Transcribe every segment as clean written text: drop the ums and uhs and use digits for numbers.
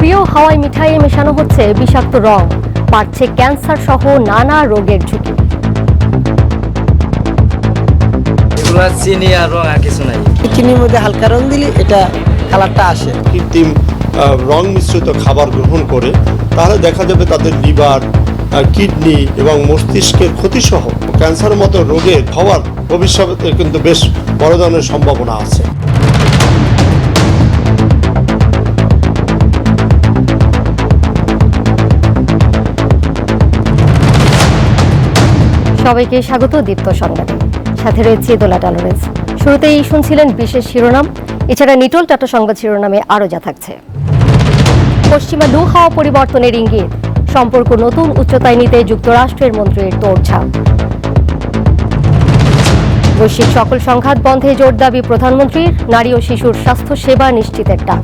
জনপ্রিয় হাওয়াই মিঠাইয়ে মেশানো হচ্ছে বিষাক্ত রং, বাড়ছে ক্যান্সার সহ নানা রোগের ঝুঁকি। এগুলা চিনি আর রং আর কিছু নাই। চিনির মধ্যে হালকা রং দিলে এটা কালারটা আসে। কৃত্রিম রং মিশ্রিত খাবার গ্রহণ করে তাহলে দেখা যাবে তাদের লিভার, কিডনি এবং মস্তিষ্কের ক্ষতিসহ ক্যান্সারের মতো রোগের হওয়ার ভবিষ্যতে কিন্তু বেশ বড় ধরনের সম্ভাবনা আছে। সবাইকে স্বাগত দীপ্ত সংবাদে, সাথে রয়েছে দোলা টলারেন্স। শুরুতেই শুনছিলেন বিশেষ শিরোনাম, এছাড়া নিটল টাটা সংবাদ শিরোনামে আরও যা থাকছে। পশ্চিমা লু হাওয়া পরিবর্তনের ইঙ্গিত, সম্পর্ক নতুন উচ্চতায় নিতে যুক্তরাষ্ট্রের মন্ত্রীর তোড়ঝাড়। বৈশ্বিক সকল সংঘাত বন্ধে জোর দাবি প্রধানমন্ত্রীর, নারী ও শিশুর স্বাস্থ্য সেবা নিশ্চিতের ডাক।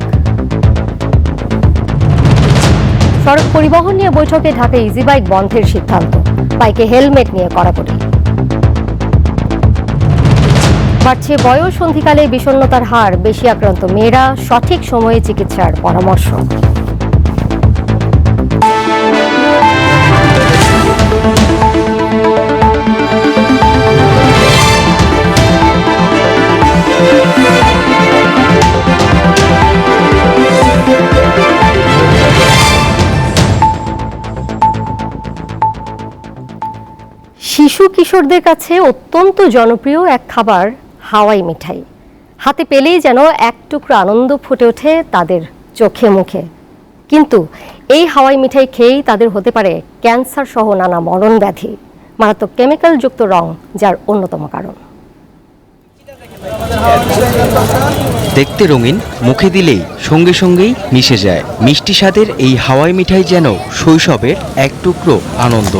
সড়ক পরিবহন নিয়ে বৈঠকে ঢাকা ইজি বাইক বন্ধের সিদ্ধান্ত, বাইকে হেলমেট নিয়ে কড়াকড়ি। বাড়ছে বয়স সন্ধিকালে বিষণ্ণতার হার, বেশি আক্রান্ত মেয়েরা, সঠিক সময়ে চিকিৎসার পরামর্শ। শিশু কিশোরদের কাছে অত্যন্ত জনপ্রিয় এক খাবার হাওয়াই মিঠাই। হাতে পেলেই যেন এক টুকরো আনন্দ ফুটে ওঠে তাদের চোখে মুখে। কিন্তু এই হাওয়াই মিঠাই খেয়েই তাদের হতে পারে ক্যান্সার সহ নানা মরণ ব্যাধি, মারাত্মক কেমিক্যাল যুক্ত রং যার অন্যতম কারণ। দেখতে রঙিন, মুখে দিলেই সঙ্গে সঙ্গেই মিশে যায়। মিষ্টি স্বাদের এই হাওয়াই মিঠাই যেন শৈশবের এক টুকরো আনন্দ।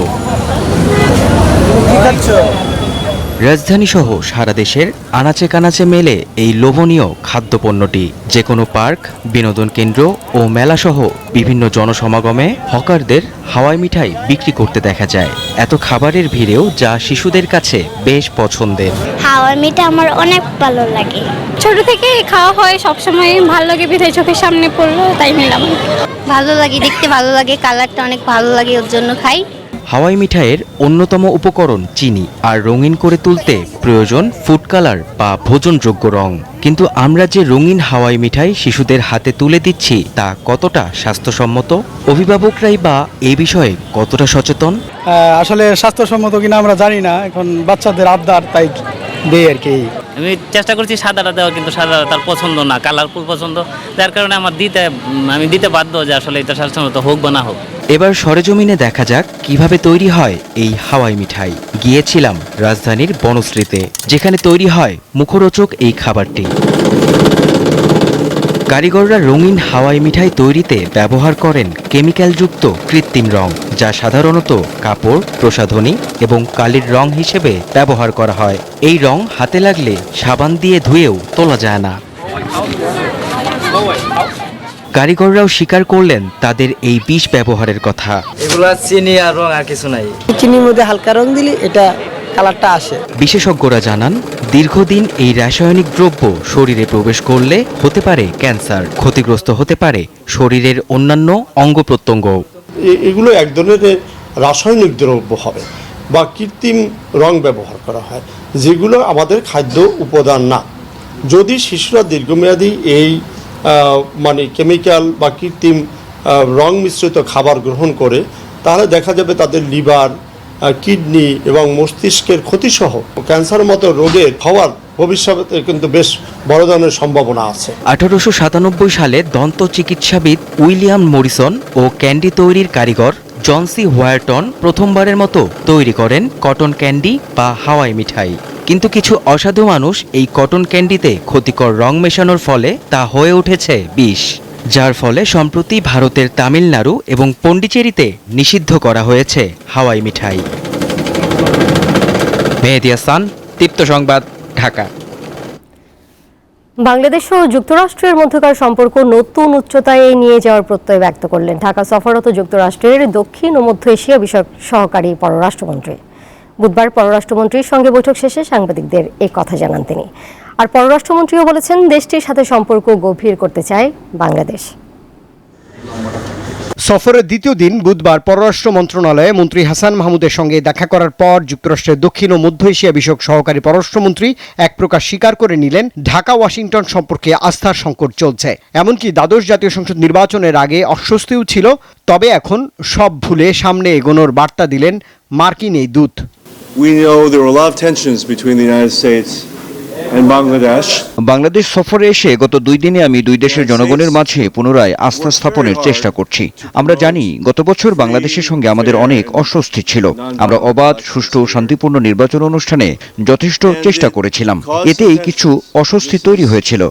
রাজধানী সহ সারা দেশের আনাচে কানাচে মেলে এই লোভনীয় খাদ্যপণ্যটি। যে কোনো পার্ক, বিনোদন কেন্দ্র ও মেলাসহ বিভিন্ন জনসমাগমে হকারদের হাওয়াই মিঠাই বিক্রি করতে দেখা যায়। এত খাবারের ভিড়েও যা শিশুদের কাছে বেশ পছন্দের। হাওয়াই মিঠাই আমার অনেক ভালো লাগে, ছোট থেকে খাওয়া হয়, সবসময় ভালো লাগে, বিধায় চোখের সামনে পড়লো তাই নিলাম। ভালো লাগে, দেখতে ভালো লাগে, কালারটা অনেক ভালো লাগে, ওর জন্য খাই। হাওয়াই মিঠাইয়ের অন্যতম উপকরণ চিনি, আর রঙিন করে তুলতে প্রয়োজন ফুড কালার বা ভোজনযোগ্য রং। কিন্তু আমরা যে রঙিন হাওয়াই মিঠাই শিশুদের হাতে তুলে দিচ্ছি তা কতটা স্বাস্থ্যসম্মত? অভিভাবকরাই বা এই বিষয়ে কতটা সচেতন? আসলে স্বাস্থ্যসম্মত কিনা আমরা জানি না, এখন বাচ্চাদের আবদার তাই দেই আর কি। আমি চেষ্টা করছি সাদাটা দেওয়া, কিন্তু সাদা তার পছন্দ না, কালারফুল পছন্দ, যার কারণে আমি দিতে বাধ্য যে আসলে এটা স্বাস্থ্যসম্মত হোক বা না হোক। এবার সরেজমিনে দেখা যাক কিভাবে তৈরি হয় এই হাওয়াই মিঠাই। গিয়েছিলাম রাজধানীর বনশ্রীতে, যেখানে তৈরি হয় মুখরোচক এই খাবারটি। কারিগররা রঙিন হাওয়াই মিঠাই তৈরিতে ব্যবহার করেন কেমিক্যালযুক্ত কৃত্রিম রং, যা সাধারণত কাপড়, প্রসাধনী এবং কালির রং হিসেবে ব্যবহার করা হয়। এই রং হাতে লাগলে সাবান দিয়ে ধুয়েও তোলা যায় না। কারিগররাও স্বীকার করলেন তাদের এই বিষ ব্যবহারের কথা। এগুলা চিনি আর রং আর কিছু নাই। চিনির মধ্যে হালকা রং দিলে এটা কালারটা আসে। বিশেষজ্ঞরা জানান, দীর্ঘদিন এই রাসায়নিক দ্রব্য শরীরে প্রবেশ করলে হতে পারে ক্যান্সার, ক্ষতিগ্রস্ত হতে পারে শরীরের অন্যান্য অঙ্গ প্রত্যঙ্গ। এগুলো এক ধরনের রাসায়নিক দ্রব্য হবে বা কৃত্রিম রং ব্যবহার করা হয়, যেগুলো আমাদের খাদ্য উপাদান না। যদি শিশুরা দীর্ঘমেয়াদী এই কেমিক্যাল বা কৃত্রিম রং মিশ্রিত খাবার গ্রহণ করে তাহলে দেখা যাবে তাদের লিভার, কিডনি এবং মস্তিষ্কের ক্ষতিসহ ক্যান্সারের মতো রোগের হওয়ার ভবিষ্যতে কিন্তু বেশ বড় ধরনের সম্ভাবনা আছে। 1897 সালে দন্ত চিকিৎসাবিদ উইলিয়াম মরিসন ও ক্যান্ডি তৈরির কারিগর জন সি হোয়ারটন প্রথমবারের মতো তৈরি করেন কটন ক্যান্ডি বা হাওয়াই মিঠাই। কিন্তু কিছু অসাধু মানুষ এই কটন ক্যান্ডিতে ক্ষতিকর রং মেশানোর ফলে তা হয়ে উঠেছে বিষ, যার ফলে সম্প্রতি ভারতের তামিলনাড়ু এবং পন্ডিচেরিতে নিষিদ্ধ করা হয়েছে হাওয়াই মিঠাই। মেহেদী হাসান, দীপ্ত সংবাদ, ঢাকা। বাংলাদেশ ও যুক্তরাষ্ট্রের মধ্যকার সম্পর্ক নতুন উচ্চতায় নিয়ে যাওয়ার প্রত্যয় ব্যক্ত করলেন ঢাকা সফররত যুক্তরাষ্ট্রের দক্ষিণ ও মধ্য এশিয়া বিষয়ক সহকারী পররাষ্ট্রমন্ত্রী। বুধবার পররাষ্ট্রমন্ত্রীর সঙ্গে বৈঠক শেষে সাংবাদিকদের এই কথা জানান তিনি। আর পররাষ্ট্রমন্ত্রীও বলেছেন, দেশটির সাথে সম্পর্ক গভীর করতে চায় বাংলাদেশ। সফরের দ্বিতীয় দিন বুধবার পররাষ্ট্র মন্ত্রণালয়ে মন্ত্রী হাসান মাহমুদের সঙ্গে দেখা করার পর যুক্তরাষ্ট্রের দক্ষিণ ও মধ্য এশিয়া বিষয়ক সহকারী পররাষ্ট্রমন্ত্রী এক প্রকার স্বীকার করে নিলেন ঢাকা ওয়াশিংটন সম্পর্কে আস্থার সংকট চলছে। এমনকি দ্বাদশ জাতীয় সংসদ নির্বাচনের আগে অস্বস্তিও ছিল, তবে এখন সব ভুলে সামনে এগোনোর বার্তা দিলেন মার্কিন এই দূত। We know there were a lot of tensions between the United States and Bangladesh. Bangladesh সফরে এসে গত 2 দিনে আমি দুই দেশের জনগণের মাঝে পুনরায় আস্থা স্থাপনের চেষ্টা করছি। আমরা জানি গত বছর বাংলাদেশের সঙ্গে আমাদের অনেক অস্বস্তি ছিল। আমরা অবাধ, সুষ্ঠু ও শান্তিপূর্ণ নির্বাচন অনুষ্ঠানে যথেষ্ট চেষ্টা করেছিলাম। এতেই কিছু অস্বস্তি তৈরি হয়েছিল।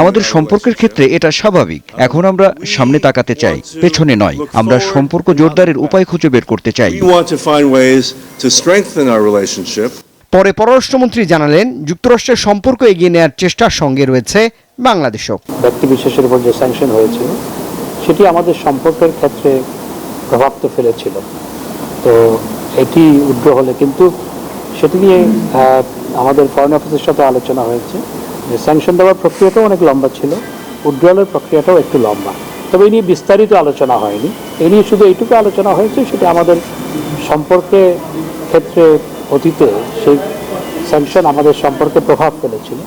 আমাদের সম্পর্কের ক্ষেত্রে এটা স্বাভাবিক। এখন আমরা সামনে তাকাতে চাই, পেছনে নয়। আমরা সম্পর্ক জোরদারের উপায় খুঁজে বের করতে চাই। We want to find ways to strengthen our relationship. পরে পররাষ্ট্রমন্ত্রী জানালেন, যুক্তরাষ্ট্রের সম্পর্ক এগিয়ে নেওয়ার চেষ্টার সঙ্গে রয়েছে বাংলাদেশও। ব্যক্তি বিশেষের উপর যে স্যাংশন হয়েছিল সেটি আমাদের সম্পর্কের ক্ষেত্রে প্রভাব তো ফেলেছিল, তো এটি উগ্র হলে কিন্তু সেটি নিয়ে আমাদের ফরেন অফিসের সাথে আলোচনা হয়েছে যে স্যাংশন দেওয়ার প্রক্রিয়াটাও অনেক লম্বা ছিল, উড্রয়ালের প্রক্রিয়াটাও একটু লম্বা, তবে এই নিয়ে বিস্তারিত আলোচনা হয়নি। এই নিয়ে শুধু এইটুকু আলোচনা হয়েছে, সেটা আমাদের সম্পর্কের ক্ষেত্রে অতীতে সেই স্যাংশন আমাদের সম্পর্কে প্রভাব ফেলেছিল।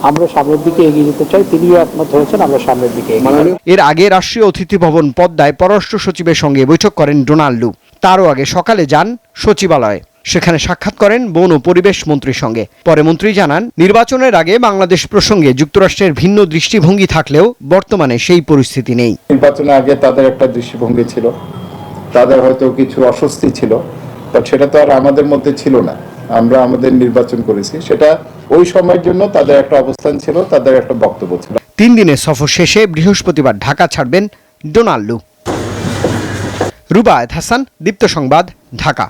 আমরা সামনের দিকে এগিয়ে যেতে চাই, তিনিও একমত হয়েছেন আমরা সামনের দিকে এগিয়ে যাব। এর আগে রাষ্ট্রীয় অতিথি ভবন পদ্মায় পররাষ্ট্র সচিবের সঙ্গে বৈঠক করেন ডোনাল্ড লু। তারও আগে সকালে যান সচিবালয়ে, সেখানে সাক্ষাৎ করেন বন ও পরিবেশ মন্ত্রীর সঙ্গে। পরে মন্ত্রী জানান, নির্বাচনের আগে বাংলাদেশ প্রসঙ্গে যুক্তরাষ্ট্রের ভিন্ন দৃষ্টিভঙ্গি থাকলেও বর্তমানে সেই পরিস্থিতি নেই। নির্বাচনের আগে তাদের একটা দৃষ্টিভঙ্গি ছিল, তাদের হয়তো কিছু অস্বস্তি ছিল, বাট সেটা তো আর আমাদের মধ্যে ছিল না। আমরা আমাদের নির্বাচন করেছি, সেটা ওই সময়ের জন্য তাদের একটা অবস্থান ছিল, তাদের একটা বক্তব্য ছিল। 3 দিনের সফর শেষে বৃহস্পতিবার ঢাকা ছাড়বেন ডোনাল্ড লু। রুবায়েত হাসান, দীপ্ত সংবাদ, ঢাকা।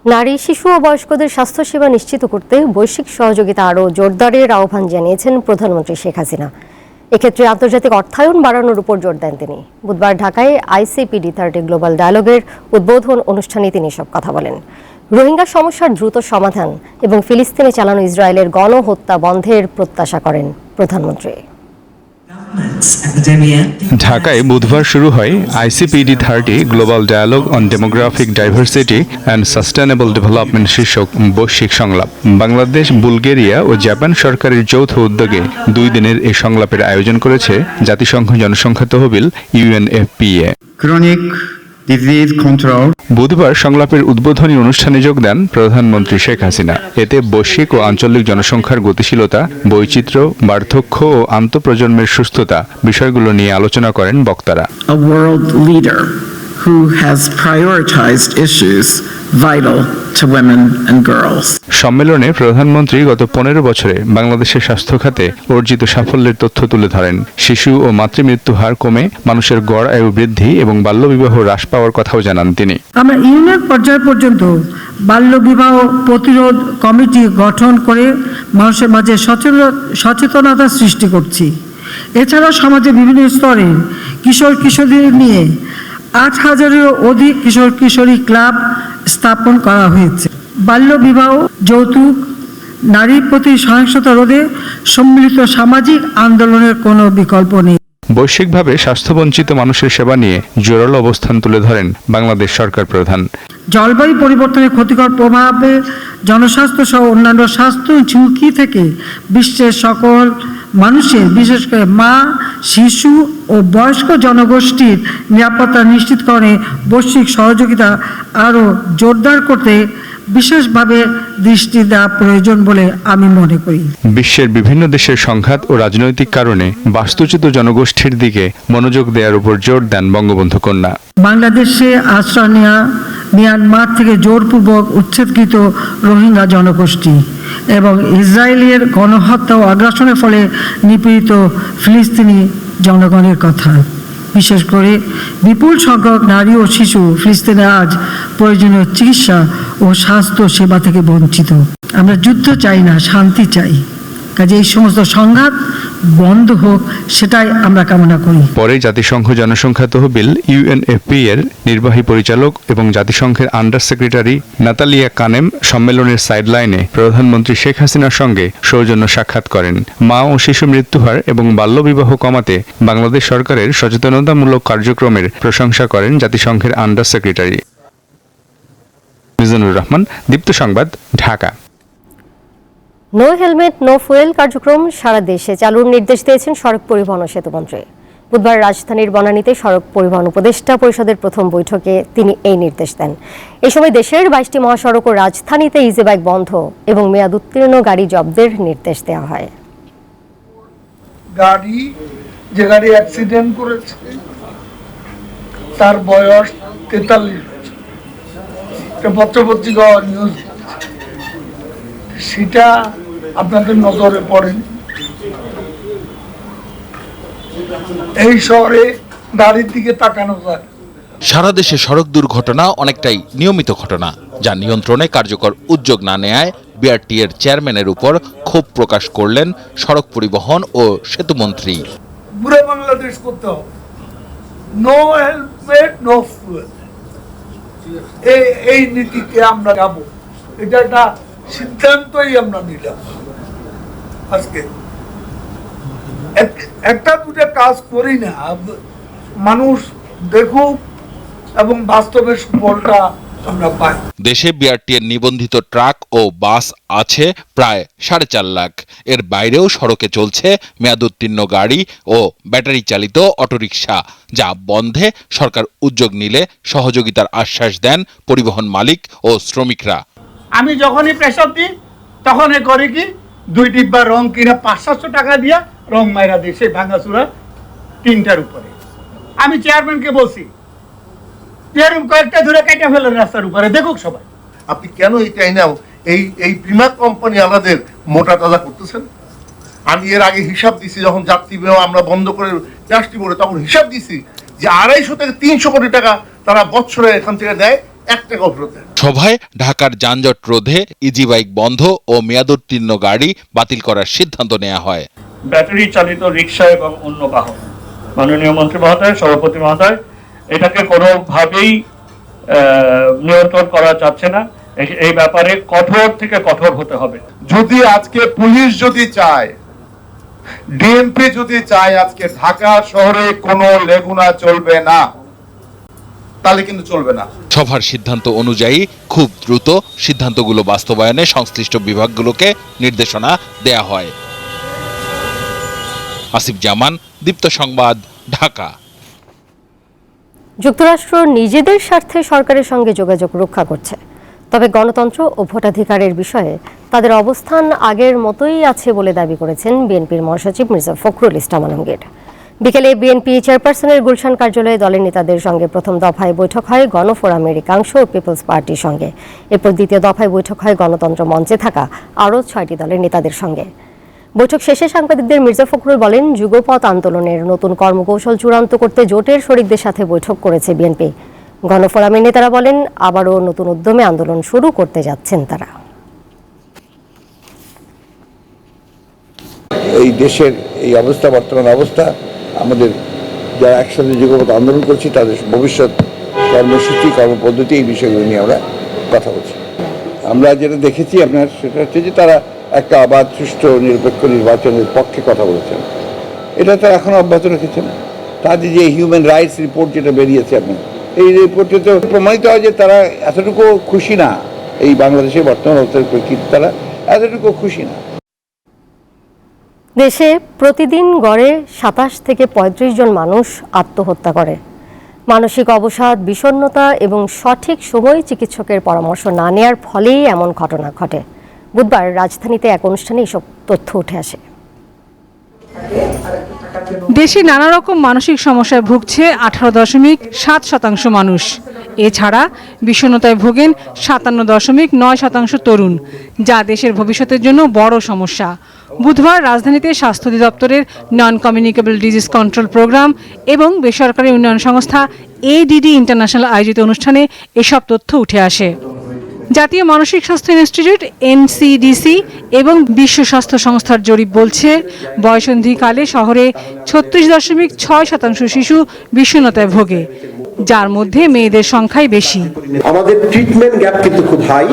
নারী, শিশু ও বয়স্কদের স্বাস্থ্যসেবা নিশ্চিত করতে বৈশ্বিক সহযোগিতা আরও জোরদারের আহ্বান জানিয়েছেন প্রধানমন্ত্রী শেখ হাসিনা। এক্ষেত্রে আন্তর্জাতিক অর্থায়ন বাড়ানোর উপর জোর দেন তিনি। বুধবার ঢাকায় ICPD30 গ্লোবাল ডায়ালগের উদ্বোধন অনুষ্ঠানে তিনি সব কথা বলেন। রোহিঙ্গা সমস্যার দ্রুত সমাধান এবং ফিলিস্তিনে চালানো ইসরায়েলের গণহত্যা বন্ধের প্রত্যাশা করেন প্রধানমন্ত্রী। ঢাকায় বুধবার শুরু হয় ICPD30 global dialogue on demographic diversity and sustainable development শীর্ষক বৈশ্বিক সংলাপ। বাংলাদেশ, বুলগেরিয়া ও জাপান সরকারের যৌথ উদ্যোগে 2 দিনের এই সংলাপের আয়োজন করেছে জাতিসংঘ জনসংখ্যা তহবিল UNFPA। বুধবার সংলাপের উদ্বোধনী অনুষ্ঠানে যোগ দেন প্রধানমন্ত্রী শেখ হাসিনা। এতে বৈশ্বিক ও আঞ্চলিক জনসংখ্যার গতিশীলতা, বৈচিত্র্য, বার্ধক্য ও আন্তঃপ্রজন্মের সুস্থতা বিষয়গুলো নিয়ে আলোচনা করেন বক্তারা। who has prioritized issues vital to women and girls. সম্মেলনে প্রধানমন্ত্রী গত 15 বছরে বাংলাদেশের স্বাস্থ্য খাতে অর্জিত সাফল্যের তথ্য তুলে ধরেন। শিশু ও মাতৃমৃত্যু হার কমে, মানুষের গড় আয়ু বৃদ্ধি এবং বাল্যবিবাহ হ্রাস পাওয়ার কথাও জানান তিনি। আমরা ইউনিয়ন পর্যায় পর্যন্ত বাল্যবিবাহ প্রতিরোধ কমিটি গঠন করে মানুষের মাঝে সচেতনতা সৃষ্টি করছি। এছাড়া সমাজে বিভিন্ন স্তরে কিশোর কিশোরীদের নিয়ে 8,000-এরও অধিক কিশোর কিশোরী ক্লাব স্থাপন করা হয়েছে। বাল্যবিবাহ, যৌতুক, নারীর প্রতি সহিংসতা রোধে সম্মিলিত সামাজিক আন্দোলনের কোনো বিকল্প নেই। বৈশ্বিকভাবে স্বাস্থ্যবঞ্চিত মানুষের সেবা নিয়ে জোরালো অবস্থান তুলে ধরেন বাংলাদেশ সরকার প্রধান। জলবায়ু পরিবর্তনের ক্ষতিকর প্রভাবে জনস্বাস্থ্য সহ অন্যান্য স্বাস্থ্য ঝুঁকি থেকে বিশ্বের সকল মানুষের, বিশেষ করে মা, শিশু ও বয়স্ক জনগোষ্ঠীর নিরাপত্তা নিশ্চিতকরণে বৈশ্বিক সহযোগিতা আরও জোরদার করতে বিশেষভাবে দৃষ্টি দেওয়া প্রয়োজন বলে আমি মনে করি। বিশ্বের বিভিন্ন দেশের সংঘাত ও রাজনৈতিক কারণে বাস্তুচ্যুত জনগোষ্ঠীর দিকে মনোযোগ দেওয়ার উপর জোর দেন বঙ্গবন্ধু কন্যা। বাংলাদেশে আশ্রয় নেওয়া মিয়ানমার থেকে জোরপূর্বক উচ্ছেদকৃত রোহিঙ্গা জনগোষ্ঠী এবং ইসরায়েলের গণহত্যা ও আগ্রাসনের ফলে নিপীড়িত ফিলিস্তিনি জনগণের কথা, বিশেষ করে বিপুল সংখ্যক নারী ও শিশু ফিলিস্তিনে আজ প্রয়োজনীয় চিকিৎসা ও স্বাস্থ্য সেবা থেকে বঞ্চিত। আমরা যুদ্ধ চাই না, শান্তি চাই। কাজে এই সমস্ত সংঘাত বন্ধ হোক, সেটাই আমরা কামনা করি। পরে জাতিসংঘ জনসংখ্যা তহবিল ইউএনএফপি এর নির্বাহী পরিচালক এবং জাতিসংঘের আন্ডার সেক্রেটারি নাতালিয়া কানেম সম্মেলনের সাইডলাইনে প্রধানমন্ত্রী শেখ হাসিনার সঙ্গে সৌজন্য সাক্ষাৎ করেন। মা ও শিশু মৃত্যুহার এবং বাল্যবিবাহ কমাতে বাংলাদেশ সরকারের সচেতনতামূলক কার্যক্রমের প্রশংসা করেন জাতিসংঘের আন্ডার সেক্রেটারি। মিজানুর রহমান, দীপ্ত সংবাদ, Dhaka. No helmet no fuel কার্যক্রম সারা দেশে চালুর নির্দেশ দিয়েছেন সড়ক পরিবহন ও সেতুমন্ত্রী। বুধবার রাজধানীর বনানীতে সড়ক পরিবহন উপদেষ্টা পরিষদের প্রথম বৈঠকে তিনি এই নির্দেশ দেন। এই সময় দেশের 22টি মহাসড়ক ও রাজধানীতে ইজি বাইক বন্ধ এবং মেয়াদ উত্তীর্ণ গাড়ি জব্দের নির্দেশ দেওয়া হয়। গাড়ি যে গাড়ি অ্যাক্সিডেন্ট করেছে তার বয়স 43 বছর, পত্রপত্রিকা নিউজ, সেটা আপনাদের নজরে পড়েন। এই শহরে গাড়ির দিকে তাকানো যায়। সারা দেশে সড়ক দুর্ঘটনা অনেকটাই নিয়মিত ঘটনা, যা নিয়ন্ত্রণে কার্যকর উদ্যোগ না নেয়ায় বিআরটি এর চেয়ারম্যানের উপর ক্ষোভ প্রকাশ করলেন সড়ক পরিবহন ও সেতুমন্ত্রী। পুরো বাংলাদেশ করতে হবে নো হেলমেট নো ফুয়েল, এই নীতিকে আমরা যাব, এটা একটা সিদ্ধান্তই আমরা নিলাম আজকে। একটা দুটো কাজ করি না, মানুষ দেখুক এবং বাস্তবে সুফলটা আমরা পাই। দেশে বিআরটি এর নিবন্ধিত ট্রাক ও বাস আছে প্রায় 4.5 লাখ। এর বাইরেও সড়কে চলছে মেয়াদোত্তীর্ণ গাড়ি ও ব্যাটারি চালিত অটোরিকশা, যা বন্ধে সরকার উদ্যোগ নিলে সহযোগিতার আশ্বাস দেন পরিবহন মালিক ও শ্রমিকরা। আমি যখনই প্রেসার দিই তখন এ করে কি 2 ডিব্বা রং কিনা 500-700 টাকা দিয়া রং মাইরা দিই সেই ভাঙাচুরা 3টার উপরে। আমি চেয়ারম্যানকে বলছি এরকম কয়েকটা ধরে কেটে ফেলেন রাস্তার উপরে, দেখুক সবাই। আপনি কেন এইটাই নাও এই বিমা কোম্পানি আমাদের মোটা তাজা করতেছেন? আমি এর আগে হিসাব দিছি, যখন যাত্রী বিমা আমরা বন্ধ করে ড্যাশবোর্ডে, তখন হিসাব দিছি যে 250 থেকে 300 কোটি টাকা তারা বছরে এখান থেকে দেয়, 1 টাকাও ফেরত দেয়। সভায় ঢাকার যানজট রোধে ইজি বাইক বন্ধ ও মেয়াদোত্তীর্ণ গাড়ি বাতিল করার সিদ্ধান্ত নেওয়া হয়। ব্যাটারি চালিত রিক্সা এবং অন্য বাহন, মাননীয় মন্ত্রী মহোদয়, সভাপতি মহোদয়, এটাকে কোনোভাবেই নিয়ন্ত্রণ করা যাচ্ছে না। এই ব্যাপারে কঠোর থেকে কঠোর হতে হবে। যদি আজকে পুলিশ যদি চায়, ডিএমপি যদি চায় আজকে ঢাকা শহরে কোনো লেগুনা চলবে না, তাহলে কিন্তু চলবে না। সভার সিদ্ধান্ত অনুযায়ী খুব দ্রুত সিদ্ধান্তগুলো বাস্তবায়নে সংশ্লিষ্ট বিভাগগুলোকে নির্দেশনা দেয়া হয়। আসিফ জামান, দীপ্ত সংবাদ, ঢাকা। যুক্তরাষ্ট্র নিজেদের স্বার্থে সরকারের সঙ্গে যোগাযোগ রক্ষা করছে, তবে গণতন্ত্র ও ভোটাধিকারের বিষয়ে তাদের অবস্থান আগের মতোই আছে বলে দাবি করেছেন বিএনপির মহাসচিব মির্জা ফখরুল ইসলাম আলমগীর। বিকেলে বিএনপি চেয়ারপারসনের গুলশান কার্যালয়ে দলের নেতাদের সঙ্গে প্রথম দফায় বৈঠক হয় গণফোরামের একাংশ ও পিপলস পার্টির সঙ্গে। এরপর দ্বিতীয় দফায় বৈঠক হয় গণতন্ত্র মঞ্চে থাকা আরও 6টি দলের নেতাদের সঙ্গে। বৈঠক শেষে সাংবাদিকদের মির্জা ফখরুল বলেন, যুগপৎ আন্দোলনের নতুন কর্মকৌশল চূড়ান্ত করতে জোটের শরিকদের সাথে বৈঠক করেছে বিএনপি। গণফোরামের নেতারা বলেন, আবারও নতুন উদ্যমে আন্দোলন শুরু করতে যাচ্ছেন তারা। এই দেশের এই অবস্থা, বর্তমান অবস্থা, আমাদের যারা একসাথে যুগপৎ আন্দোলন করছি তাদের ভবিষ্যৎ কর্মসূচি, কর্মপদ্ধতি, এই বিষয়গুলো নিয়ে আমরা কথা বলছি। আমরা যেটা দেখেছি আপনার, সেটা হচ্ছে যে তারা একটা অবাধ, সুষ্ঠু, নিরপেক্ষ নির্বাচনের পক্ষে কথা বলেছেন। এটা তারা এখন অব্যাহত রেখেছেন। তাদের যে হিউম্যান রাইটস রিপোর্ট যেটা বেরিয়েছে আপনার, এই রিপোর্টে তো প্রমাণিত হয় যে তারা এতটুকু খুশি না, এই বাংলাদেশের বর্তমান অবস্থার পরিস্থিতি তারা এতটুকু খুশি না। দেশে প্রতিদিন গড়ে 27 থেকে 35 জন মানুষ আত্মহত্যা করে। মানসিক অবসাদ, বিষণ্ণতা এবং সঠিক সময়ে চিকিৎসকের পরামর্শ না নেওয়ার ফলেই এমন ঘটনা ঘটে। বুধবার রাজধানীতে এক অনুষ্ঠানে এসব তথ্য উঠে আসে। দেশে নানা রকম মানসিক সমস্যায় ভুগছে 18.7% মানুষ। এছাড়া বিষণ্ণতায় ভোগেন 57.9% তরুণ, যা দেশের ভবিষ্যতের জন্য বড় সমস্যা। বুধবার রাজধানীতে স্বাস্থ্য অধিদপ্তরের non communicable disease control programme এবং বেসরকারি উন্নয়ন সংস্থা ADD ইন্টারন্যাশনাল আয়োজিত অনুষ্ঠানে এসব তথ্য উঠে আসে। জাতীয় মানসিক স্বাস্থ্য ইনস্টিটিউট এনসিডিসি এবং বিশ্ব স্বাস্থ্য সংস্থার জরিপ বলছে বয়সন্ধিকালে শহরে 36.6% শিশু বিষণ্ণতায় ভোগে, যার মধ্যে মেয়েদের সংখ্যাই বেশি। আমাদের ট্রিটমেন্ট গ্যাপ কিন্তু খুব হাই,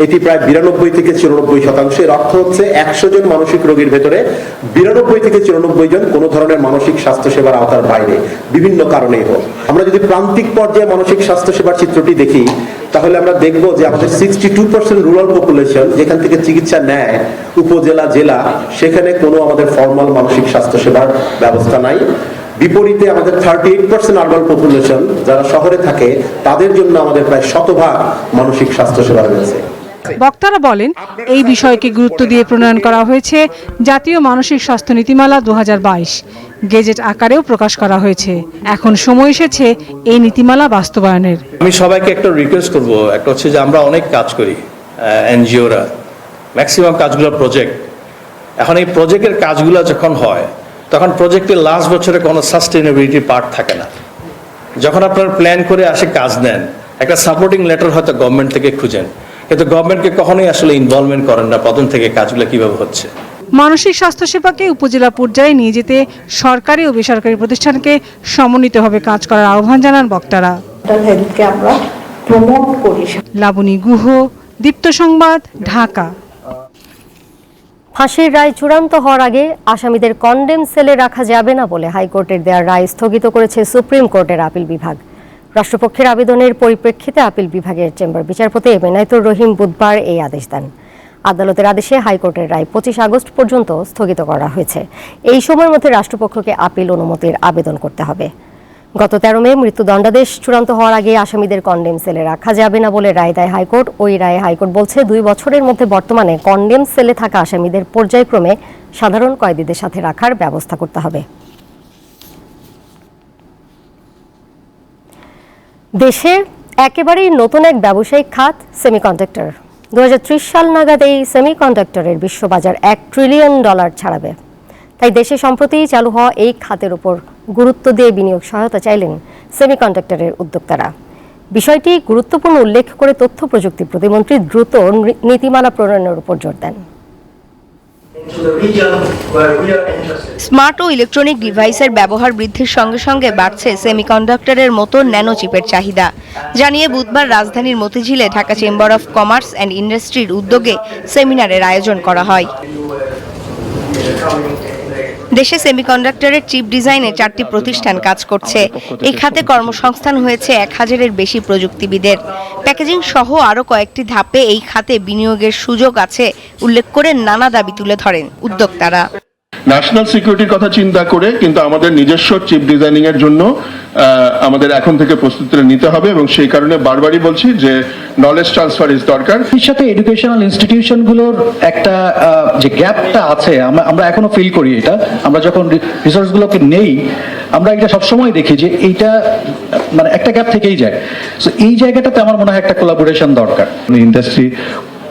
এটি প্রায় 92 থেকে 94%। এর অর্থ হচ্ছে 100 জন মানসিক রোগীর ভেতরে 92 থেকে 94 জন কোনো ধরনের মানসিক স্বাস্থ্য সেবার আওতার বাইরে, বিভিন্ন কারণেই হোক। আমরা যদি প্রান্তিক পর্যায়ে মানসিক স্বাস্থ্য সেবার চিত্রটি দেখি, তাহলে আমরা দেখব যে আমাদের 62% রুরাল পপুলেশন যেখান থেকে চিকিৎসা নেয়, উপজেলা, জেলা, সেখানে কোনো আমাদের ফর্মাল মানসিক স্বাস্থ্য সেবার ব্যবস্থা নাই। বিপরীতে আমাদের 38% আরবান পপুলেশন যারা শহরে থাকে, তাদের জন্য আমাদের প্রায় 100% মানসিক স্বাস্থ্য সেবা রয়েছে। বক্তারা বলেন, এই বিষয়কে গুরুত্ব দিয়ে প্রণয়ন করা হয়েছে জাতীয় মানসিক স্বাস্থ্য নীতিমালা 2022, গেজেট আকারেও প্রকাশ করা হয়েছে। এখন সময় এসেছে এই নীতিমালা বাস্তবায়নের। আমি সবাইকে একটা রিকোয়েস্ট করব, একটা হচ্ছে যে আমরা অনেক কাজ করি, এনজিওরা ম্যাক্সিমাম কাজগুলো প্রজেক্ট। এখন এই প্রজেক্টের কাজগুলো যখন হয়, তখন প্রজেক্টের লাস্ট বছরে কোনো সাস্টেনেবিলিটি পার্ট থাকে না। যখন আপনারা প্ল্যান করে আসে কাজ নেন, একটা সাপোর্টিং লেটার হয়তো গভর্নমেন্ট থেকে খুঁজেন, কিন্তু গভর্নমেন্টকে কখনোই আসলে ইনভলভমেন্ট করেন না প্রথম থেকে কাজগুলো কিভাবে হচ্ছে। মানসিক স্বাস্থ্যসেবা উপজেলা পর্যায়ে নিয়ে যেতে সরকারি ও বেসরকারি প্রতিষ্ঠানকে সমন্বিতভাবে কাজ করার আহ্বান জানান বক্তারা। লাবণী গুহ, দীপ্ত সংবাদ, ঢাকা। ফাঁসির রায় চূড়ান্ত হওয়ার আগে আসামিদের কন্ডেম সেলে রাখা যাবে না বলে হাইকোর্টের দেওয়া রায় স্থগিত করেছে সুপ্রিম কোর্টের আপিল বিভাগ। রাষ্ট্রপক্ষের আবেদনের পরিপ্রেক্ষিতে আপিল বিভাগের চেম্বার বিচারপতি এনায়েতুর রহিম বুধবার এই আদেশ দেন। আদালতের আদেশে হাইকোর্টের রায় 25 আগস্ট পর্যন্ত স্থগিত করা হয়েছে। এই সময়ের মধ্যে রাষ্ট্রপক্ষকে আপিল অনুমতির আবেদন করতে হবে। গত 13 মে মৃত্যুদণ্ডাদেশ চূড়ান্ত হওয়ার আগে আসামিদের কন্ডেম সেলে রাখা যাবে না বলে রায় দেয় হাইকোর্ট। ওই রায়ে হাইকোর্ট বলছে 2 বছরের মধ্যে বর্তমানে কন্ডেম সেলে থাকা আসামিদের পর্যায়ক্রমে সাধারণ কয়েদিদের সাথে রাখার ব্যবস্থা করতে হবে। দেশে একেবারেই নতুন এক ব্যবসায়িক খাত সেমিকন্ডাক্টর। 2030 সাল নাগাদ এই সেমিকন্ডাক্টরের বিশ্ববাজার $1 ট্রিলিয়ন ছাড়াবে। তাই দেশে সম্প্রতি চালু হওয়া এই খাতের উপর গুরুত্ব দিয়ে বিনিয়োগ সহায়তা চাইলেন সেমিকন্ডাক্টরের উদ্যোক্তারা। বিষয়টি গুরুত্বপূর্ণ উল্লেখ করে তথ্য প্রযুক্তি প্রতিমন্ত্রী দ্রুত নীতিমালা প্রণয়নের উপর জোর দেন। স্মার্ট ও ইলেকট্রনিক ডিভাইসের ব্যবহার বৃদ্ধির সঙ্গে সঙ্গে বাড়ছে সেমিকন্ডাক্টরের মতো ন্যানো চিপের চাহিদা জানিয়ে বুধবার রাজধানীর মতিঝিলে Dhaka chamber of commerce and ইন্ডাস্ট্রির উদ্যোগে সেমিনারের আয়োজন করা হয়। দেশে সেমিকন্ডাক্টরের চিপ ডিজাইনে 4টি প্রতিষ্ঠান কাজ করছে। এই খাতে কর্মসংস্থান হয়েছে 1000-এর বেশি প্রযুক্তিবিদের। প্যাকেজিং সহ আরও কয়েকটি ধাপে এই খাতে বিনিয়োগের সুযোগ আছে উল্লেখ করে নানা দাবি তুলে ধরেন উদ্যোক্তারা। ন্যাশনাল সিকিউরিটির কথা চিন্তা করে কিন্তু আমাদের নিজস্ব চিপ ডিজাইনিং এর জন্য আমাদের এখন থেকে প্রস্তুতি নিতে হবে এবং সেই কারণে বারবারই বলছি যে নলেজ ট্রান্সফার ইজ দরকার। এর সাথে এডুকেশনাল ইনস্টিটিউশনগুলোর একটা যে গ্যাপটা আছে আমরা এখনো ফিল করি। এটা আমরা যখন রিসোর্সগুলোকে নেই, আমরা এটা সবসময় দেখি যে এইটা মানে একটা গ্যাপ থেকেই যায়। সো এই জায়গাটাতে আমার মনে হয় একটা কোলাবোরেশন দরকার। ইন্ডাস্ট্রি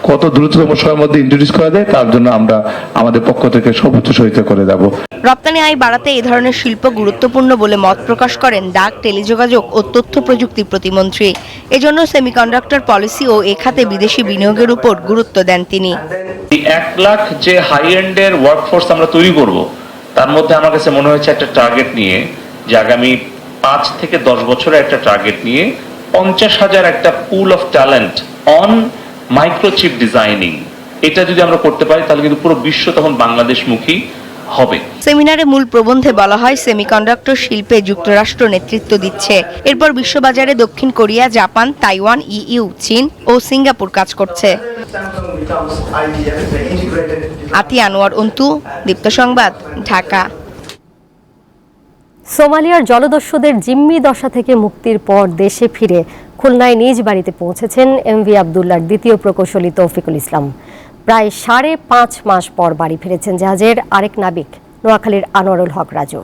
কত দ্রুততম সময়ের মধ্যে ইন্ট্রোডিউস করা যায় তার জন্য আমরা আমাদের পক্ষ থেকে সর্বোচ্চ সহায়তা করে দেব। রপ্তানি আয় বাড়াতে এই ধরনের শিল্প গুরুত্বপূর্ণ বলে মত প্রকাশ করেন ডাক, টেলিযোগাযোগ ও তথ্য প্রযুক্তি প্রতিমন্ত্রী। এজন্য সেমিকন্ডাক্টর পলিসি ও এ খাতে বিদেশি বিনিয়োগের উপর গুরুত্ব দেন তিনি। 1 লাখ যে হাই এন্ডের ওয়ার্কফোর্স আমরা তৈরি করব, তার মধ্যে আমার কাছে মনে হয়েছে একটা টার্গেট নিয়ে যে আগামী 5 থেকে 10 বছরের একটা টার্গেট নিয়ে 50,000 একটা pool of talent on microchip designing, এটা যদি আমরা করতে পারি তাহলে কিন্তু পুরো বিশ্ব তখন বাংলাদেশমুখী হবে। সেমিনারে মূল প্রবন্ধে বলা হয় সেমিকন্ডাক্টর শিল্পে যুক্তরাষ্ট্র নেতৃত্ব দিচ্ছে। এরপর বিশ্ববাজারে দক্ষিণ কোরিয়া, জাপান, তাইওয়ান, ইইউ, চীন ও সিঙ্গাপুর কাজ করছে। আতি আনোয়ার অন্তু, দীপ্ত সংবাদ, ঢাকা। সোমালিয়ার জলদস্যুদের জিম্মি দশা থেকে মুক্তির পর দেশে ফিরে খুলনায় নিজ বাড়িতে পৌঁছেছেন এমভি আবদুল্লাহর দ্বিতীয় প্রকৌশলী তৌফিকুল ইসলাম। প্রায় 5.5 মাস পর বাড়ি ফিরেছেন জাহাজের আরেক নাবিক নোয়াখালীর আনোয়ারুল হক রাজু।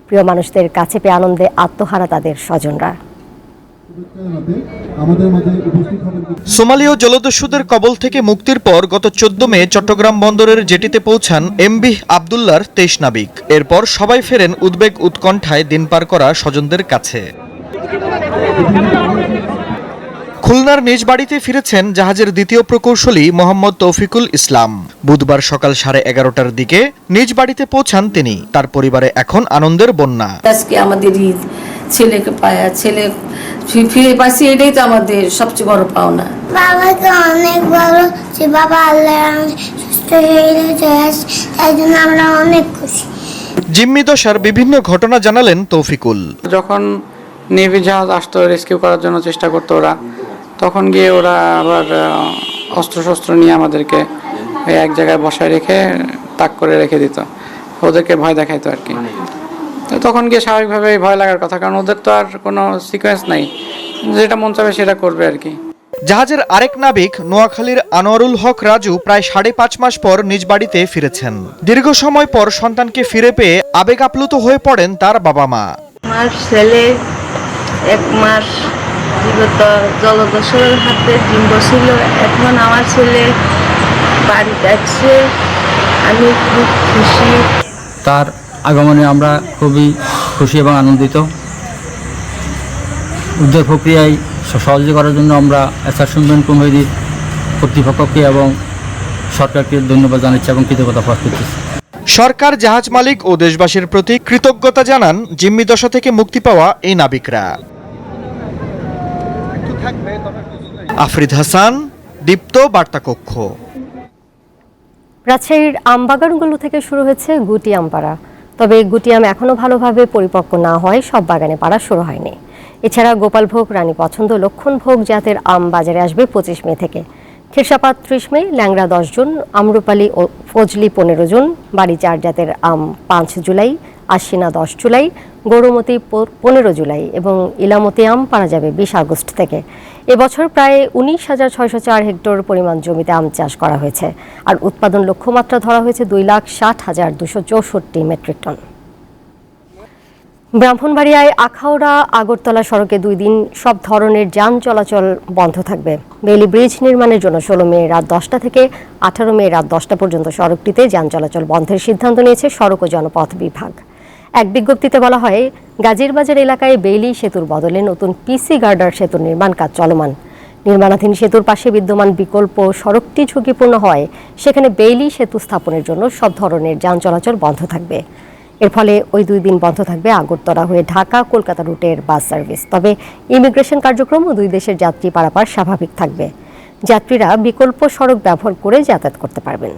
প্রিয় মানুষদের কাছে পেয়ে আনন্দে আত্মহারা তাদের স্বজনরা। সোমালীয় জলদস্যুদের কবল থেকে মুক্তির পর গত 14 মে চট্টগ্রাম বন্দরের জেটিতে পৌঁছান এমভি আবদুল্লাহর 23 নাবিক। এরপর সবাই ফেরেন উদ্বেগ উৎকণ্ঠায় দিন পার করা স্বজনদের কাছে। খুলনার নিজ বাড়িতে ফিরেছেন জাহাজের দ্বিতীয় প্রকৌশলী মোহাম্মদ তৌফিকুল ইসলাম। বুধবার সকাল 11:30টার দিকে নিজ বাড়িতে পৌঁছান তিনি। তার পরিবারে এখন আনন্দের বন্যা। আজকে আমাদের ঈদ, ছেলেকে পায়া, ছেলে ফিরে পাচ্ছি, এটাই তো আমাদের সবচেয়ে বড় পাওনা। বাবাকে অনেক বড় যে বাবা আল্লাহ সুস্থ হয়ে গেছে, তাই জন্য আমরা অনেক খুশি। জিম্মি দশার বিভিন্ন ঘটনা জানালেন তৌফিকুল। যখন নেভি জাহাজ আসতো রেস্কিউ করার জন্য চেষ্টা করতো ওরা, তখন গিয়ে ওরা আবার অস্ত্রশস্ত্র নিয়ে আমাদেরকে এক জায়গায় বসায় রেখে তাক করে রেখে দিত, ওদেরকে ভয় দেখাইতো আর কি। তো তখন গিয়ে স্বাভাবিকভাবে ভয় লাগার কথা, কারণ ওদের তো আর কোনো সিকোয়েন্স নাই, যেটা মন চাবে সেটা করবে আর কি। জাহাজের আরেক নাবিক নোয়াখালীর আনোয়ারুল হক রাজু প্রায় 5.5 মাস পর নিজ বাড়িতে ফিরেছেন। দীর্ঘ সময় পর সন্তানকে ফিরে পেয়ে আবেগ আপ্লুত হয়ে পড়েন তার বাবা মা। আমার ছেলে 1 মাস বিগত জলদস্যুর হাতে ডিম ছিল, এখন আমার ছেলে বাড়িতে আছে, আমি খুব খুশি। তার আগমনে আমরা খুবই খুশি এবং আনন্দিত। উদ্ধার প্রক্রিয়ায় সহযোগিতা করার জন্য আমরা অ্যাসারশন কমিটির কর্তৃপক্ষকে এবং সরকারকে ধন্যবাদ জানাচ্ছি এবং কৃতজ্ঞতা প্রকাশ করতেছি। সরকার, জাহাজ মালিক ও দেশবাসীর প্রতি কৃতজ্ঞতা জানান জিম্মি দশা থেকে মুক্তি পাওয়া এই নাবিকরা। আফরিদ হাসান, দীপ্ত বার্তা কক্ষ। রাজশাহীর আমবাগানগুলো থেকে শুরু হয়েছে গুটি আম পাড়া। তবে গুটি আম এখনও ভালোভাবে পরিপক্ক না হয় সব বাগানে পাড়া শুরু হয়নি। এছাড়া গোপালভোগ, রানী পছন্দ, লক্ষণভোগ জাতের আম বাজারে আসবে 25 মে থেকে। খেরসাপাত 30 মে, ল্যাংড়া 10 জন, আম্রপালি ও ফজলি 15 জন, বাড়ি 4 জাতের আম 5 জুলাই, আশ্বিনা 10 জুলাই, গৌরমতি 15 জুলাই এবং ইলামতি আম পাড়া যাবে 20 আগস্ট থেকে। এবছর প্রায় 19,604 হেক্টর পরিমাণ জমিতে আম চাষ করা হয়েছে, আর উৎপাদন লক্ষ্যমাত্রা ধরা হয়েছে 2,60,264 মেট্রিক টন। ব্রাহ্মণবাড়িয়ায় আখাউড়া আগরতলা সড়কে 2 দিন সব ধরনের যান চলাচল বন্ধ থাকবে। বেইলি ব্রিজ নির্মাণের জন্য 16 মে রাত 10টা থেকে 18 মে রাত 10টা পর্যন্ত সড়কটিতে যান চলাচল বন্ধের সিদ্ধান্ত নিয়েছে সড়ক ও জনপথ বিভাগ। এক বিজ্ঞপ্তিতে বলা হয়, গাজীরবাজার এলাকায় বেইলি সেতুর বদলে নতুন পিসি গার্ডার সেতুর নির্মাণ কাজ চলমান। নির্মাণাধীন সেতুর পাশে বিদ্যমান বিকল্প সড়কটি ঝুঁকিপূর্ণ হয়, সেখানে বেইলি সেতু স্থাপনের জন্য সব ধরনের যান চলাচল বন্ধ থাকবে। এর ফলে ওই 2 দিন বন্ধ থাকবে আগরতলা হয়ে ঢাকা কলকাতা রুটের বাস সার্ভিস। তবে ইমিগ্রেশন কার্যক্রম ও 2 দেশের যাত্রী পারাপার স্বাভাবিক থাকবে। যাত্রীরা বিকল্প সড়ক ব্যবহার করে যাতায়াত করতে পারবেন।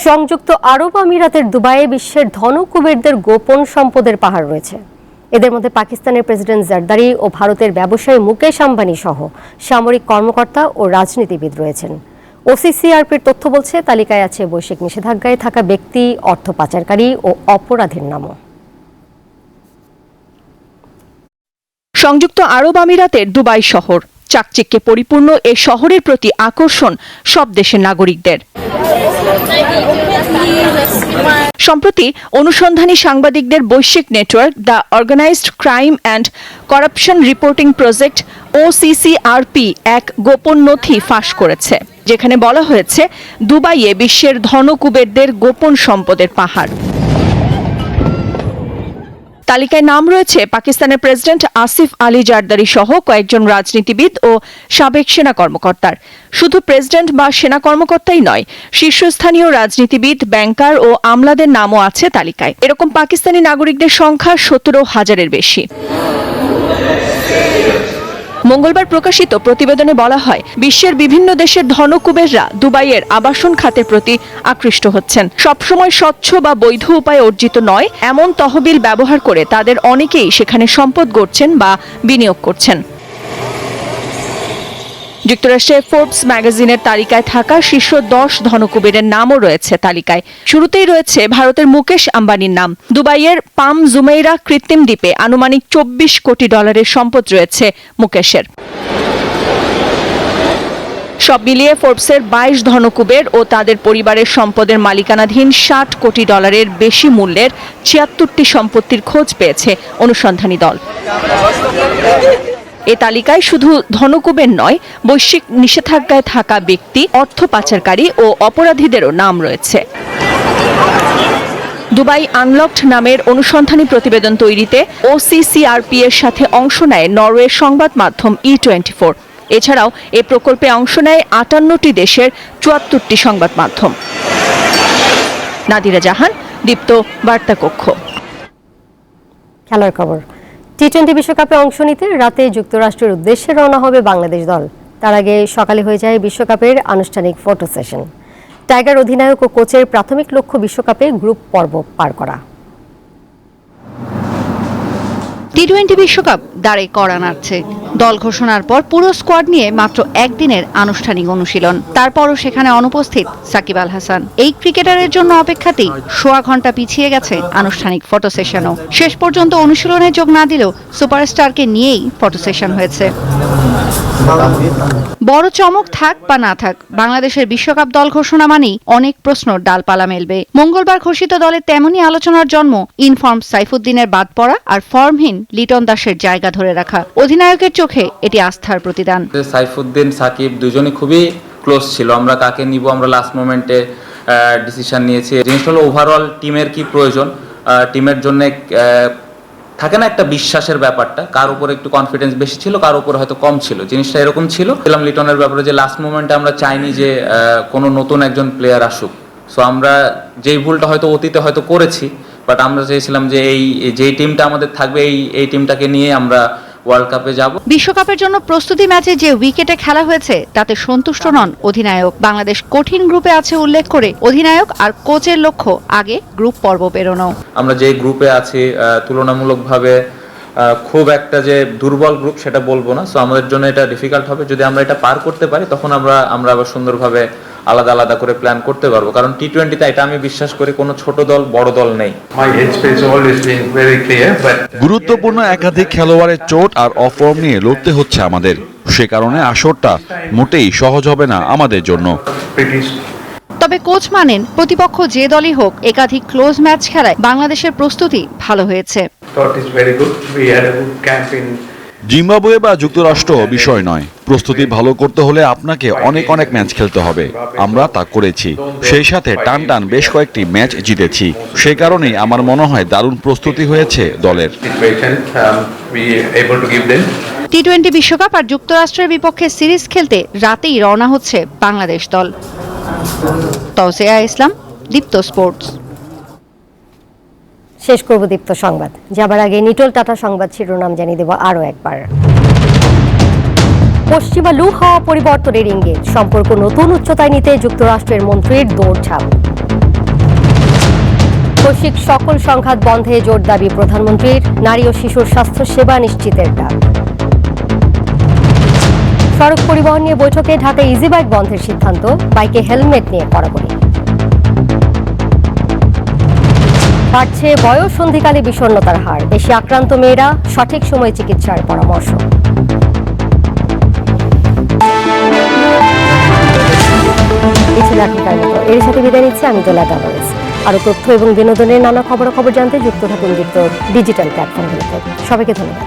সংযুক্ত আরব আমিরাতের দুবাইয়ে বিশ্বের ধন কুবেরদের গোপন সম্পদের পাহাড় রয়েছে। এদের মধ্যে পাকিস্তানের প্রেসিডেন্ট জারদারি ও ভারতের ব্যবসায়ী মুকেশ আম্বানি সহ সামরিক কর্মকর্তা ও রাজনীতিবিদ রয়েছেন। ওসিসিআরপির তথ্য বলছে, তালিকায় আছে বৈশ্বিক নিষেধাজ্ঞায় থাকা ব্যক্তি, অর্থ পাচারকারী ও অপরাধীর নামও। সংযুক্ত আরব আমিরাতের দুবাই শহর চাকচিক্যে পরিপূর্ণ। এ শহরের প্রতি আকর্ষণ সব দেশের নাগরিকদের। সম্প্রতি অনুসন্ধানী সাংবাদিকদের বৈশ্বিক network the organized crime and corruption reporting project OCCRP এক গোপন নথি ফাঁস করেছে, যেখানে বলা হয়েছে দুবাইয়ে বিশ্বের ধনকুবেরদের গোপন সম্পদের পাহাড়। তালিকায় নাম রয়েছে পাকিস্তানের প্রেসিডেন্ট আসিফ আলী জারদারি সহ কয়েকজন রাজনীতিবিদ ও সাবেক সেনা কর্মকর্তার। শুধু প্রেসিডেন্ট বা সেনা কর্মকর্তাই নয়, শীর্ষস্থানীয় রাজনীতিবিদ, ব্যাংকার ও আমলাদের নামও আছে তালিকায়। এরকম পাকিস্তানি নাগরিকদের সংখ্যা 17,000-এর বেশি। মঙ্গলবার প্রকাশিত প্রতিবেদনে বলা হয়, বিশ্বের বিভিন্ন দেশের ধনকুবেররা দুবাইয়ের আবাসন খাতের প্রতি আকৃষ্ট হচ্ছেন। সবসময় স্বচ্ছ বা বৈধ উপায়ে অর্জিত নয় এমন তহবিল ব্যবহার করে তাদের অনেকেই সেখানে সম্পদ গড়ছেন বা বিনিয়োগ করছেন। যুক্তরাষ্ট্রের ফোর্বস ম্যাগাজিনের তালিকায় থাকা শীর্ষ 10 ধনকুবেরের নামও রয়েছে তালিকায়। শুরুতেই রয়েছে ভারতের মুকেশ আম্বানির নাম। দুবাইয়ের পাম জুমেইরা কৃত্রিম দ্বীপে আনুমানিক $24 কোটি সম্পদ রয়েছে মুকেশের। সব মিলিয়ে ফোর্বসের 22 ধনকুবের ও তাদের পরিবারের সম্পদের মালিকানাধীন $60 কোটি বেশি মূল্যের 76টি সম্পত্তির খোঁজ পেয়েছে অনুসন্ধানী দল। এ তালিকায় শুধু ধনকুবের নয়, বৈশ্বিক নিষেধাজ্ঞায় থাকা ব্যক্তি, অর্থ পাচারকারী ও অপরাধীদেরও নাম রয়েছে। দুবাই আনলকড নামের অনুসন্ধানী প্রতিবেদন তৈরিতে OCCRP এর সাথে অংশ নেয় নরওয়ের সংবাদ মাধ্যম E24। এছাড়াও এ প্রকল্পে অংশ নেয় 58টি দেশের 74টি সংবাদ মাধ্যম। নাদিরা জাহান, দীপ্ত বার্তা কক্ষ। খেলার খবর। টি-20 বিশ্বকাপে অংশ নিতে রাতে যুক্তরাষ্ট্রের উদ্দেশ্যে রওনা হবে বাংলাদেশ দল। তার আগে সকালে হয়ে যায় বিশ্বকাপের আনুষ্ঠানিক ফটো সেশন। টাইগার অধিনায়ক ও কোচের প্রাথমিক লক্ষ্য বিশ্বকাপে গ্রুপ পর্ব পার করা। টি-20 বিশ্বকাপ দাঁড়ে কড়া নাড়ছে। দল ঘোষণার পর পুরো স্কোয়াড নিয়ে মাত্র একদিনের আনুষ্ঠানিক অনুশীলন, তারপরও সেখানে অনুপস্থিত সাকিব আল হাসান। এই ক্রিকেটারের জন্য অপেক্ষাতেই সোয়া ঘন্টা পিছিয়ে গেছে আনুষ্ঠানিক ফটো সেশনও। শেষ পর্যন্ত অনুশীলনে যোগ না দিলেও সুপারস্টারকে নিয়েই ফটো সেশন হয়েছে। বড় চমক থাক বা না থাক, বাংলাদেশের বিশ্বকাপ দল ঘোষণা মানেই অনেক প্রশ্নর ডালপালা মেলবে। মঙ্গলবার ঘোষিত দলে তেমনই আলোচনার জন্ম ইনফর্ম সাইফুদ্দিনের বাদ পড়া আর ফর্মহীন লিটন দাসের জায়গা ধরে রাখা। অধিনায়কের চোখে এটি আস্থার প্রতিদান। সাইফুদ্দিন সাকিব দুজনই খুবই ক্লোজ ছিল। আমরা কাকে নিব আমরা লাস্ট মোমেন্টে ডিসিশন নিয়েছি। জিনিসটা হলো ওভারঅল টিমের কি প্রয়োজন, টিমের জন্য থাকে না একটা বিশ্বাসের ব্যাপারটা, কার উপর একটু কনফিডেন্স বেশি ছিল, কার উপর হয়তো কম ছিল। জিনিসটা এরকম ছিল। লিটনের ব্যাপারে যে লাস্ট মোমেন্টে আমরা চাইনি যে কোনো নতুন একজন প্লেয়ার আসুক। সো আমরা যেই ভুলটা হয়তো অতীতে হয়তো করেছি, বাট আমরা চেয়েছিলাম যে যেই টিমটা আমাদের থাকবে এই টিমটাকে নিয়ে আমরা ওয়ার্ল্ড কাপে যাব। বিশ্বকাপের জন্য প্রস্তুতি ম্যাচে যে উইকেটে খেলা হয়েছে তাতে সন্তুষ্ট নন অধিনায়ক। বাংলাদেশ কঠিন গ্রুপে আছে উল্লেখ করে অধিনায়ক আর কোচের লক্ষ্য আগে গ্রুপ পর্ব পেরোনো। আমরা যে গ্রুপে আছি তুলনামূলকভাবে খুব একটা যে দুর্বল গ্রুপ সেটা বলবো না। সো আমাদের জন্য এটা ডিফিকাল্ট হবে। যদি আমরা এটা পার করতে পারি তখন আমরা আবার সুন্দরভাবে আলাদা আলাদা করে প্ল্যান করতে পারবো। কারণ টি-20তে এটা আমি বিশ্বাস করি কোনো ছোট দল বড় দল নেই। গুরুত্বপূর্ণ একাধিক খেলোয়াড়ের চোট আর অফর্ম নিয়ে লড়তে হচ্ছে আমাদের। সে কারণে আসরটা মোটেই সহজ হবে না আমাদের জন্য। তবে কোচ মানেন প্রতিপক্ষ যে দলই হোক একাধিক ক্লোজ ম্যাচ খেলায় বাংলাদেশের প্রস্তুতি ভালো হয়েছে। জিম্বাবুয়ে বা যুক্তরাষ্ট্র বিষয় নয়, প্রস্তুতি ভালো করতে হলে আপনাকে অনেক ম্যাচ খেলতে হবে। আমরা তা করেছি, সেই সাথে টান বেশ কয়েকটি ম্যাচ জিতেছি। সেই কারণেই আমার মনে হয় দারুণ প্রস্তুতি হয়েছে দলের। টি-20 বিশ্বকাপ আর যুক্তরাষ্ট্রের বিপক্ষে সিরিজ খেলতে রাতেই রওনা হচ্ছে বাংলাদেশ দল। তৌসিয়া ইসলাম, দীপ্ত স্পোর্টস। শেষ করব দীপ্ত সংবাদ। যাবার আগে নিটোল টাটা সংবাদ শিরোনাম জানিয়ে দেব আরও একবার। পশ্চিমা লু হাওয়া পরিবর্তনের ইঙ্গিত, সম্পর্ক নতুন উচ্চতায় নিতে যুক্তরাষ্ট্রের মন্ত্রীর দৌড়ঝাঁপ। বৈশ্বিক সকল সংঘাত বন্ধে জোর দাবি প্রধানমন্ত্রীর, নারী ও শিশুর স্বাস্থ্য সেবা নিশ্চিতের ডাক। সড়ক পরিবহন নিয়ে বৈঠকে ঢাকায় ইজি বাইক বন্ধের সিদ্ধান্ত, বাইকে হেলমেট নিয়ে কড়াকড়ি। বাড়ছে বয়স সন্ধিকালে বিষণ্ণতার হার, বেশি আক্রান্ত মেয়েরা, সঠিক সময়ে চিকিৎসার পরামর্শ। এর সাথে বিদায় নিচ্ছি আমি দোলা ডাবলস। আরো তথ্য এবং বিনোদনের নানা খবরাখবর জানতে যুক্ত থাকুন দীপ্ত ডিজিটাল প্ল্যাটফর্মগুলোতে। সবাইকে ধন্যবাদ।